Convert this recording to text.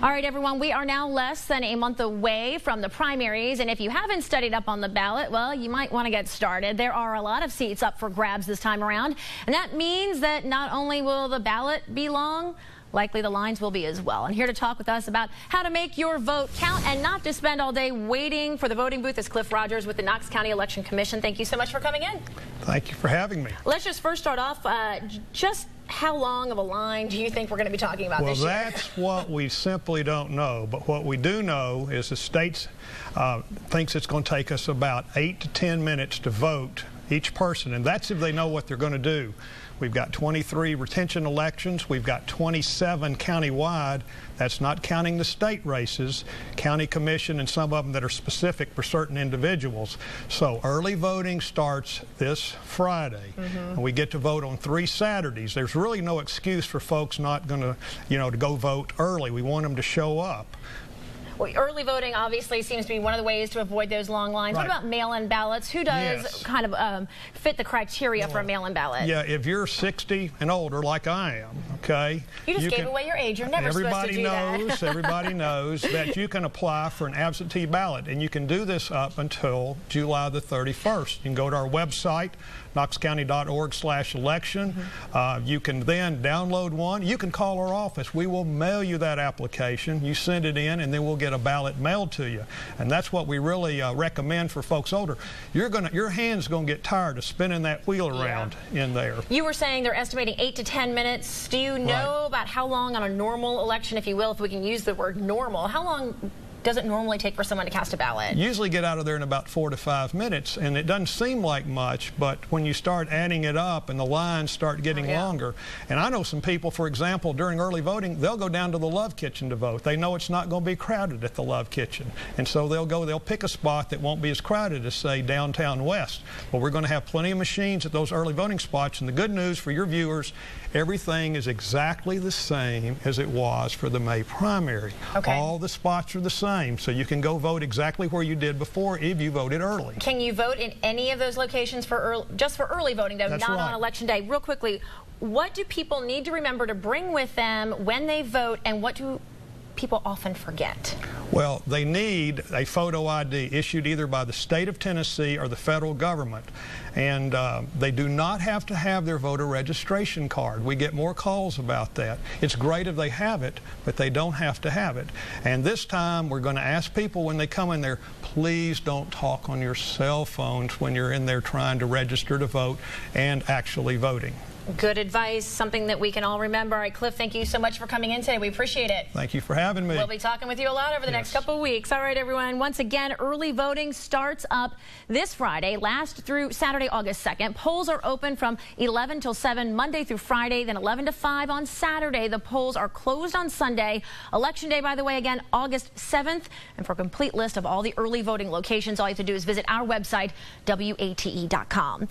All right, everyone, we are now less than a month away from the primaries, and if you haven't studied up on the ballot, well, you might want to get started. There are a lot of seats up for grabs this time around, and that means that not only will the ballot be long, likely the lines will be as well. And here to talk with us about how to make your vote count and not to spend all day waiting for the voting booth is Rodgers with the Knox County Election Commission. Thank you so much for coming in. Thank you for having me. Let's just first start off, just how long of a line do you think we're going to be talking about this year? Well, that's what we simply don't know. But what we do know is the state thinks it's going to take us about 8 to 10 minutes to vote each person, and that's if they know what they're going to do. We've got 23 retention elections. We've got 27 countywide. That's not counting the state races, county commission, and some of them that are specific for certain individuals. So early voting starts this Friday, and we get to vote on 3 Saturdays. There's really no excuse for folks not going to, to go vote early. We want them to show up. Well, early voting obviously seems to be one of the ways to avoid those long lines. Right. What about mail-in ballots? Who does kind of fit the criteria for a mail-in ballot? Yeah, if you're 60 and older, like I am, okay? You just gave away your age. You're never supposed to do that. Everybody knows that you can apply for an absentee ballot, and you can do this up until July the 31st. You can go to our website, knoxcounty.org/election. You can then download one. You can call our office. We will mail you that application. You send it in, and then we'll get a ballot mailed to you. And that's what we really recommend for folks older. Your hand's going to get tired of spinning that wheel around in there. You were saying they're estimating 8 to 10 minutes. Do you know about how long on a normal election, if you will, if we can use the word normal, how long does it normally take for someone to cast a ballot? Usually get out of there in about 4 to 5 minutes, and it doesn't seem like much, but when you start adding it up and the lines start getting longer, and I know some people, for example, during early voting, they'll go down to the Love Kitchen to vote. They know it's not going to be crowded at the Love Kitchen, and so they'll pick a spot that won't be as crowded as, say, downtown West. Well, we're going to have plenty of machines at those early voting spots, and the good news for your viewers, everything is exactly the same as it was for the May primary. All the spots are the same. So you can go vote exactly where you did before if you voted early. Can you vote in any of those locations just for early voting, though, not on Election Day? Real quickly, what do people need to remember to bring with them when they vote, and what do people often forget? Well, they need a photo ID issued either by the state of Tennessee or the federal government. And they do not have to have their voter registration card. We get more calls about that. It's great if they have it, but they don't have to have it. And this time we're going to ask people when they come in there, please don't talk on your cell phones when you're in there trying to register to vote and actually voting. Good advice, something that we can all remember. All right, Cliff, thank you so much for coming in today. We appreciate it. Thank you for having me. We'll be talking with you a lot over the next couple of weeks. All right, everyone. Once again, early voting starts up this Friday, lasts through Saturday, August 2nd. Polls are open from 11 till 7, Monday through Friday, then 11 to 5 on Saturday. The polls are closed on Sunday. Election Day, by the way, again, August 7th. And for a complete list of all the early voting locations, all you have to do is visit our website, WATE.com.